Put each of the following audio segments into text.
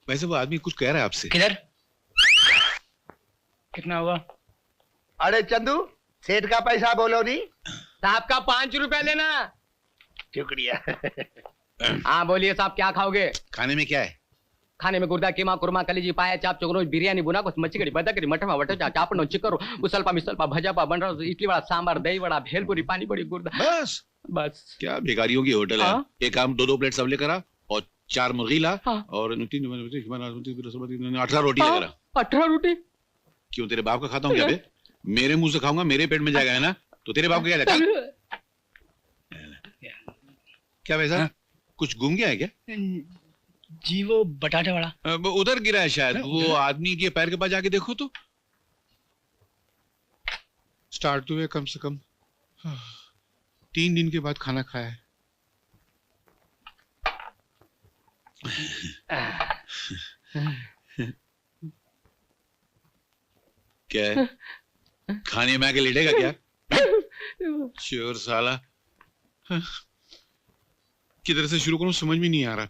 वैसे वो आदमी कुछ कह रहा है आपसे। किधर? कितना हुआ? अरे चंदू, सेठ का पैसा बोलो नहीं। साहब का 5 रुपए लेना। शुक्रिया। हाँ बोलिए साहब, क्या खाओगे? खाने में क्या है? खाने में गुर्दा, कीमा, कुरमा, कलीजी, पाया, चाप, चोगरोज, बिरयानी, बुना कुछ, मच्छी कड़ी, बदकरी, मटन, वटचा, चापड़, चिकरो, उसलपा, मिसलपा, भजापा, बंडरा, इडली वड़ा, सांबर, दही वड़ा, भेलपुरी, पानी बड़ी, गुर्दा। बस बस। क्या भिखारियों की होटल है। एक काम 2-2 प्लेट सब लेकर आ और 4 मुर्गी ला और 18 रोटी लेकर आ। 18 रोटी? क्यों तेरे बाप का खाता हूँ क्या बे? मेरे मुंह से खाऊंगा, मेरे पेट में जाएगा है ना, तो तेरे बाप का क्या जाएगा? क्या वैसा कुछ गुम गया है क्या? जी वो बटाटे वाला उधर गिरा है शायद। वो आदमी के पैर के पास जाके देखो तो। स्टार्ट हुए कम से कम 3 दिन के बाद खाना खाया है। क्या है? खाने में आके लेटेगा क्या? चोर साला। किधर से शुरू करूं समझ में नहीं आ रहा।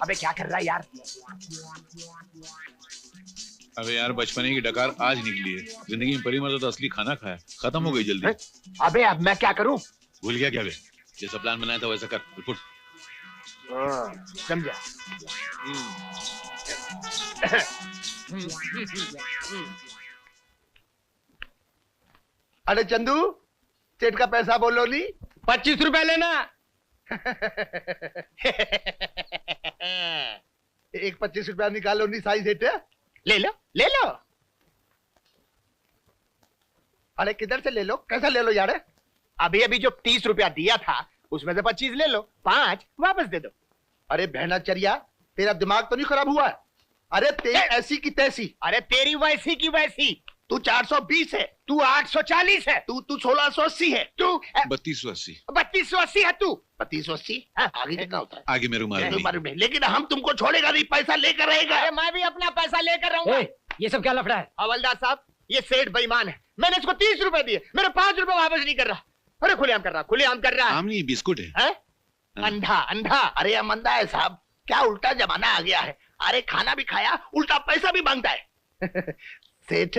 अबे क्या कर रहा है यार? अबे यार बचपने की डकार आज निकली है। जिंदगी में परी मर्द तो असली खाना खाया, खत्म हो गई जल्दी। अबे अब मैं क्या करूं? भूल गया क्या बे? जैसा प्लान बनाया था वैसा कर। फुट। समझा। अरे चंदू, सेठ का पैसा बोलो नहीं। 25 रुपए लेना। एक 25 रुपया निकालो नहीं साई सेठ। ले लो ले लो। अरे किधर से ले लो? कैसा ले लो यार? अभी अभी जो 30 रुपया दिया था उसमें से 25 ले लो, 5 वापस दे दो। अरे बहनाचर्या, तेरा दिमाग तो नहीं खराब हुआ? अरे तेरी ऐसी की तैसी। अरे तेरी वैसी की वैसी। तू 420 है, तू 840 है, तू 1680 है, तू 3280। 3280 है, तू 3280। आगे कितना होता है? आगे मेरे मालूम नहीं। लेकिन हम तुमको छोड़ेगा नहीं, पैसा लेकर रहेगा। अरे मैं भी अपना पैसा लेकर रहूंगा। ये सब क्या लफड़ा है? हवलदार साहब, ये सेठ बेईमान है। मैंने इसको 30 रुपए दिए, मेरे 5 रुपए वापस नहीं कर रहा। अरे खुलेआम कर रहा, खुलेआम कर रहा है। आम नहीं बिस्कुट है। अंधा अंधा। अरे अमंदा है साहब, क्या उल्टा जमाना आ गया है। अरे खाना भी खाया, उल्टा पैसा भी मांगता है। सेठ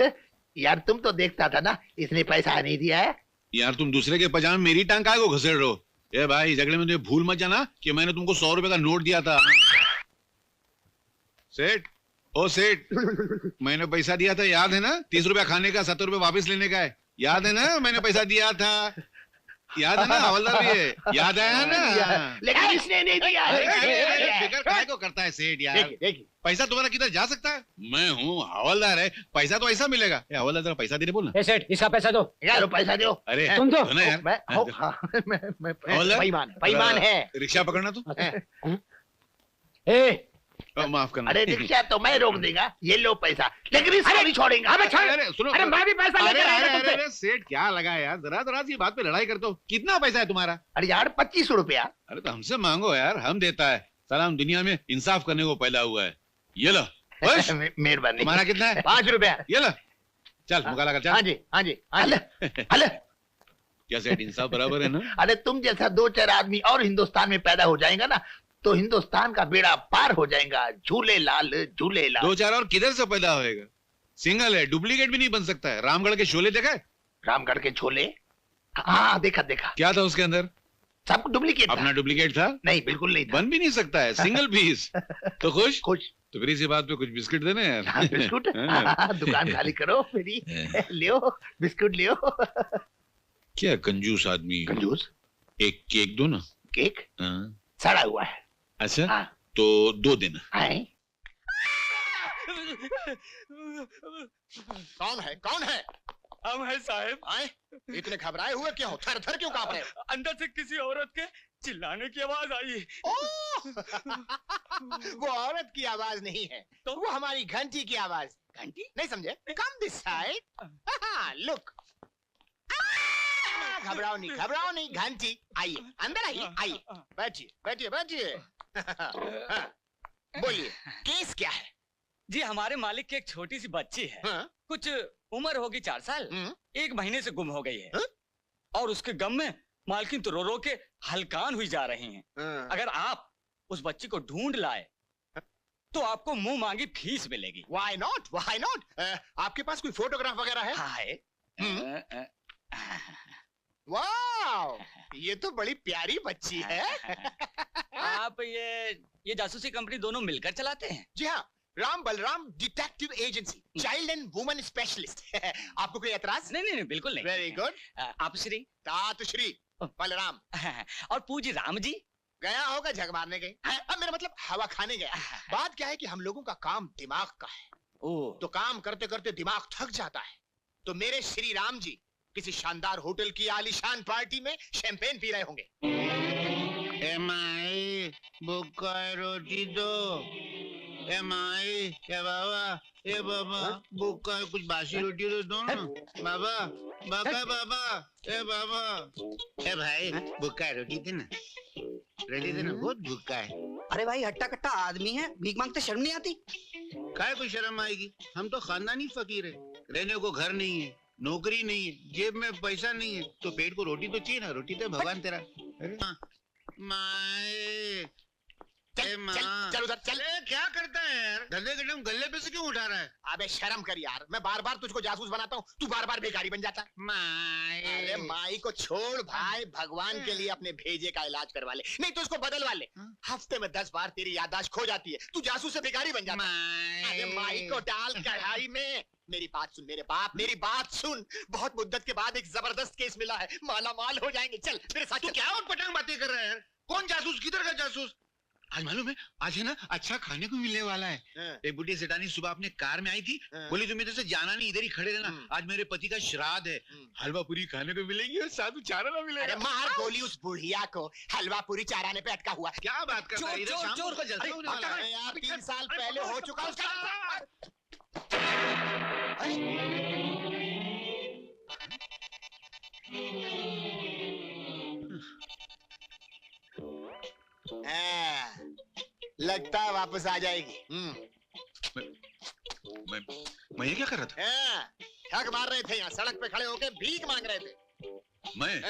यार, तुम तो देखता था ना, इसने पैसा नहीं दिया है। यार तुम दूसरे के पजामे में मेरी टांग काहे को घसेड़ रहे हो? ए भाई, झगड़े में तुम्हें भूल मत जाना कि मैंने तुमको 100 रुपए का नोट दिया था। सेठ, ओ सेठ, मैंने पैसा दिया था, याद है ना? 30 रुपया खाने का, 70 रुपए वापस लेने का है। याद है ना? मैंने पैसा दिया था, याद है ना? हवलदार भी है, याद आया ना? लेकिन इसने नहीं दिया है। फिकर काहे को करता है सेठ यार? देखिए पैसा तुम्हारा किधर जा सकता है? मैं हूँ हवलदार है, पैसा तो ऐसा मिलेगा। हवलदार जरा पैसा दे दे, बोलना। सेठ इसका पैसा दो। यार पैसा दो। अरे तुम दो ना यार। मैं बेईमान है। रिक्शा पकड़ना तू। माफ करना। अरे रिक्शा तो मैं रोक देगा, ये लो पैसा, लेकिन इसको नहीं छोड़ेंगे। अरे सुनो, अरे मैं भी पैसा लेकर आया था तुमसे। अरे सेठ क्या लगा यार, जरा सी बात पे लड़ाई करते हो। कितना पैसा है तुम्हारा? अरे यार 25 रुपया। अरे तो हमसे मांगो यार, हम देता है। सलाम, दुनिया में इंसाफ करने को पैदा हुआ है। ये लो। मेहरबानी। तुम्हारा कितना है? 5 रुपया। ये लो, चल मुकाला कर, चल। हाँ जी हाँ जी। अले क्या सेठ, इंसाफ बराबर है ना? अरे तुम जैसा 2-4 आदमी और हिंदुस्तान में पैदा हो जाएगा ना, तो हिंदुस्तान का बेड़ा पार हो जाएगा। झूले लाल झूले लाल। 2-4 और किधर से पैदा होएगा? सिंगल है, डुप्लीकेट भी नहीं बन सकता है। रामगढ़ के शोले देखा है? रामगढ़ के छोले? हाँ देखा देखा। क्या था उसके अंदर? सब डुप्लीकेट। अपना डुप्लीकेट था? नहीं बिल्कुल नहीं था। बन भी नहीं सकता है, सिंगल पीस। तो खुश? खुश। तो फिर इसी बात पे कुछ बिस्किट देने यार। हाँ, बिस्कुट। दुकान खाली करो मेरी, लियो बिस्कुट लियो। क्या कंजूस आदमी। कंजूस? एक केक दो ना। केक? हाँ। सड़ा हुआ है। अच्छा हाँ। तो 2 देना। कौन है, कौन है? हम है साहब। आए, इतने घबराए हुए क्यों? थर थर क्यों कांप रहे हो? अंदर से किसी औरत के चिल्लाने की आवाज आई। वो औरत की आवाज नहीं है, तो वो हमारी घंटी की आवाज। घंटी? नहीं समझे? Come this side. लुक, घबराओ नहीं, घंटी। आइए, अंदर आइए, आइए, बैठिए, बैठिए, बैठिए। हाँ, बोलिए, केस क्या है? जी हमारे मालिक की एक छोटी सी बच्ची है। हाँ? कुछ उम्र होगी 4 साल। हम्म? 1 महीने से गुम हो गई है। हाँ? और उसके गम में मालकिन तो रो रो के हलकान हुई जा रही हैं। हाँ। अगर आप उस बच्ची को ढूंढ लाए तो आपको मुंह मांगी फीस मिलेगी। Why not? Why not? आपके पास कोई फोटोग्राफ वगैरह है? हाँ है। वाह, ये तो बड़ी प्यारी बच्ची है। आप ये जासूसी कंपनी दोनों मिलकर चलाते हैं? जी हाँ, Ram Balram detective agency, child and woman specialist. आपको कोई एतराज? नहीं नहीं नहीं, बिल्कुल नहीं। Very good. आप श्री तात श्री बलराम। और पूज्य राम जी? गया होगा झग मारने गई। अब मेरा मतलब हवा खाने गया। बात क्या है कि हम लोगों का काम दिमाग का है, ओ तो काम करते करते दिमाग थक जाता है। तो मेरे श्री राम जी किसी शानदार होटल की आलीशान पार्टी में शैंपेन पी रहे होंगे। ए माई भूखा है, रोटी दो। ए माई, ए बाबा भूखा है, कुछ बासी रोटी तो दो ना। बाबा बाबा, ए बाबा, ए भाई भूखा है, रोटी दे ना, रोटी दे ना, बहुत भूखा है। अरे भाई हट्टा कट्टा आदमी है, भीख मांगते शर्म नहीं आती? काय को शर्म आएगी? हम तो खानदानी फकीर है, रहने को घर नहीं है, नौकरी नहीं है, जेब में पैसा नहीं है, तो पेट को रोटी तो चाहिए ना। रोटी तो भगवान तेरा। माए, चल उधर चल। क्या करता है यार? धंधे के टाइम गले पे से क्यों उठा रहा है? अबे शर्म कर यार, मैं बार बार तुझको जासूस बनाता हूँ, तू बार बार भिखारी बन जाता है। माए, अरे माई को छोड़ भाई, भगवान के लिए अपने भेजे का इलाज करवा ले, नहीं तो उसको बदलवा ले। हफ्ते में 10 बार तेरी याददाश्त खो जाती है, तू जासूस से भिखारी बन जाता है। अरे माई को डाल कढ़ाई में। मेरी बात सुन मेरे बाप, मेरी बात सुन। बहुत मुद्दत के बाद एक जबरदस्त केस मिला है, माला माल हो जाएंगे। चल मेरे साथ। तू क्या और पटांग बातें कर रहा है यार? कौन जासूस, किधर का जासूस? आज मालूम है, आज है ना अच्छा खाने को मिलने वाला है। एक बुढ़ी सेठानी सुबह अपने कार में आई थी, बोली तुम इधर से जाना नहीं, इधर ही खड़े रहना, आज मेरे पति का श्राद्ध है, हलवा पूरी खाने को मिलेगी और साथ में चारा ना मिलेगा। अरे मार गोली उस बुढ़िया को, हलवा पूरी चाराने पे अटका हुआ। क्या बात कर रहा है? इधर शाम को उसका जलसा होने वाला है। अरे यार 3 साल पहले हो चुका उसका। लगता है वापस आ जाएगी। मैं ये क्या कर रहा था? ठग मार रहे थे, यहाँ सड़क पे खड़े होके भीख मांग रहे थे। मैं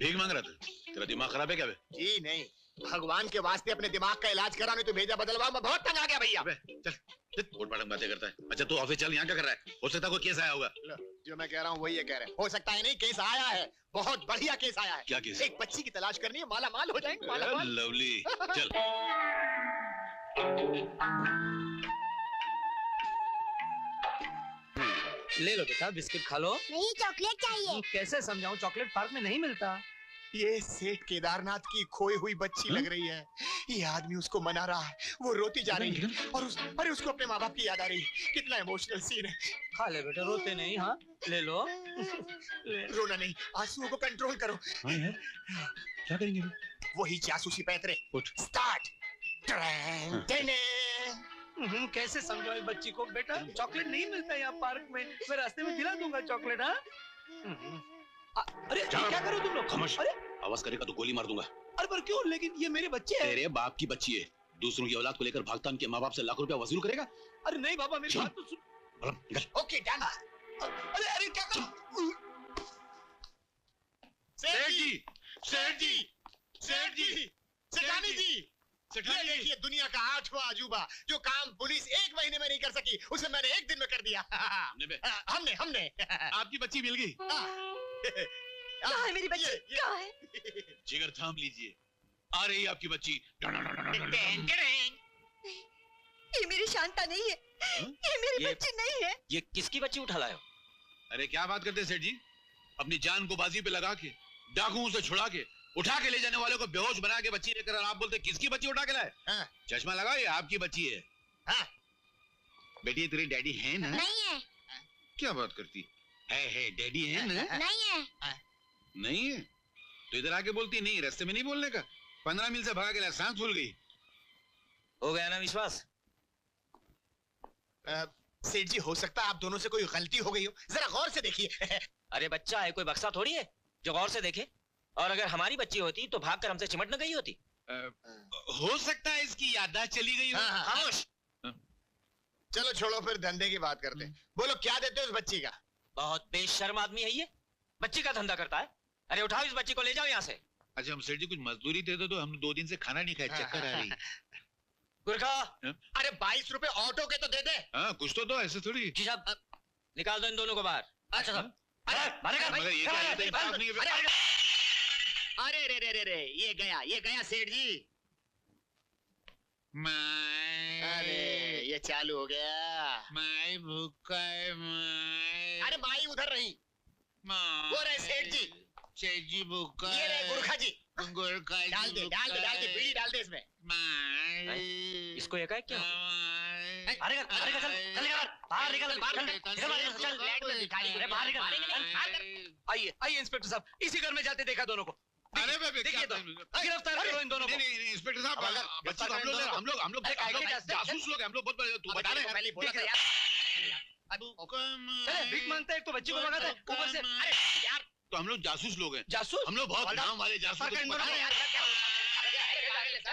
भीख मांग रहा था? तेरा दिमाग खराब है क्या बे? जी नहीं, भगवान के वास्ते अपने दिमाग का इलाज करा, नहीं तो भेजा बदलवा। मैं बहुत तंग आ गया भैया। चल वोट पाटक बातें करता है। अच्छा तू ऑफिस चल, यहाँ क्या कर रहा है? हो सकता है कोई केस आया होगा। जो मैं कह रहा हूँ वही ये कह रहे हैं। हो सकता है नहीं, केस आया है, बहुत बढ़िया केस आया है। क्या केस? एक बच्ची की तलाश करनी है, माला माल हो जाएंगे। माला माल। लवली, चल। ले लो बेटा, बिस्किट खा लो। नहीं, चॉकलेट चाहिए। कैसे समझाऊं, चॉकलेट पार्क में नहीं मिलता। ये सेठ केदारनाथ की खोई हुई बच्ची लग रही है। ये आदमी उसको मना रहा है, वो रोती जा रही है, और अरे उसको अपने माँ बाप की याद आ रही है। कितना इमोशनल सीन है। खा ले बेटा, रोते नहीं। हाँ ले लो। रोना नहीं, आंसुओं को कंट्रोल करो। क्या करेंगे? वही जासूसी पैतरे। स्टार्ट। कैसे समझाओ बच्ची को? बेटा चॉकलेट नहीं मिलता यहाँ पार्क में, मैं रास्ते में दिला दूंगा चॉकलेट। हाँ अरे क्या करो तुम लोग? खामोश। अरे आवाज करेगा तो गोली मार दूंगा। अरे पर क्यों? लेकिन ये मेरे बच्चे हैं। तेरे बाप की बच्ची है, दूसरों की औलाद को लेकर भागता उनके माँ बाप से लाखों रुपया वसूल करेगा? अरे नहीं बाबा, मेरी बात तो सुन। Okay done. अरे अरे क्या करो? सेठ जी, सेठ जी, सेठ जी, सेठानी जी, ये देखिए दुनिया का 8वां अजूबा, जो काम पुलिस 1 महीने में नहीं कर सकी, उसे मैंने 1 दिन में कर दिया। हमने आपकी बच्ची मिल गई। कहाँ है मेरी बच्ची? कहाँ है? जिगर थाम लीजिए, आ रही है आपकी बच्ची। ये मेरी शांता नहीं है। ये मेरी बच्ची नहीं है। ये किसकी बच्ची उठा लाए हो? अरे क्या बात करते हैं सेठ जी? अपनी जान को बाजी पे लगा के, डाकुओं से छुड़ा के, उठा के ले जाने वाले को बेहोश बना के बच्ची लेकर आप बोलते किसकी बच्ची उठा के लाए? चश्मा लगाओ, ये आपकी बच्ची है। बेटी ये तेरे डैडी हैं ना? नहीं है, क्या बात करती है डैडी है ना? नहीं है। नहीं है तो इधर आके बोलती नहीं, रास्ते में नहीं बोलने का। 15 मील से भागा के सांस फूल गई। हो गया ना विश्वास? सेठ जी, हो सकता है आप दोनों से कोई गलती हो गई हो, जरा गौर से देखिए। अरे बच्चा है, कोई बक्सा थोड़ी है जो गौर से देखे। और अगर हमारी बच्ची होती तो भागकर हमसे चिमट न गई होती। हो सकता है इसकी याददाश्त चली गई हो। हाँ, खामोश। चलो छोड़ो, फिर धंधे की बात करते हैं। बोलो क्या देते हो उस बच्ची का? बहुत बेशर्म आदमी है ये, बच्ची का धंधा करता है। अरे उठाओ इस बच्ची को, ले जाओ यहाँ से। अच्छा हम सेठ जी कुछ मजदूरी दे दो तो हम 2 दिन से खाना नहीं खाए, चक्कर आ रही। गुरखा, अरे 22 रुपए ऑटो के तो दे दे। हाँ कुछ तो दो, ऐसे थोड़ी। जी साहब, निकाल दो इन दोनों को बाहर। अच्छा साहब। मगर ये क्या कहते हैं, इंसाफ नहीं है। अरे रे रे रे रे, ये गया सेठ जी। अरे ये चालू हो गया। माई भूखा है माई। अरे माई उधर रही, माई। वो रहे सेठ जी। सेठ जी भूखा ये रहे है। गुरखा जी। गुरखा जी डाल दे बीड़ी डाल दे इसमें। माई। इसको ये क्या क्या? अरे चल बाहर निकल, बाहर निकल। आइए इंस्पेक्टर साहब, इसी घर में जाते देखा दोनों को। अरे बेबे क्या देखिए तो, गिरफ्तार करो इन दोनों को। नहीं इंस्पेक्टर साहब, बच्ची को हम लोग जासूस लोग हैं, हम लोग बहुत बड़े, तू बता रहे हैं। पहले बोला था यार। चले भीख मांगते हैं, एक तो बच्ची को भगाते हैं, ऊपर से अरे यार, तो हम लोग जासूस लोग हैं, जासूस। हम लोग बहुत नाम वाले जासूस। पकड़ इन दोनों को यार।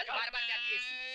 बार-बार जाती है।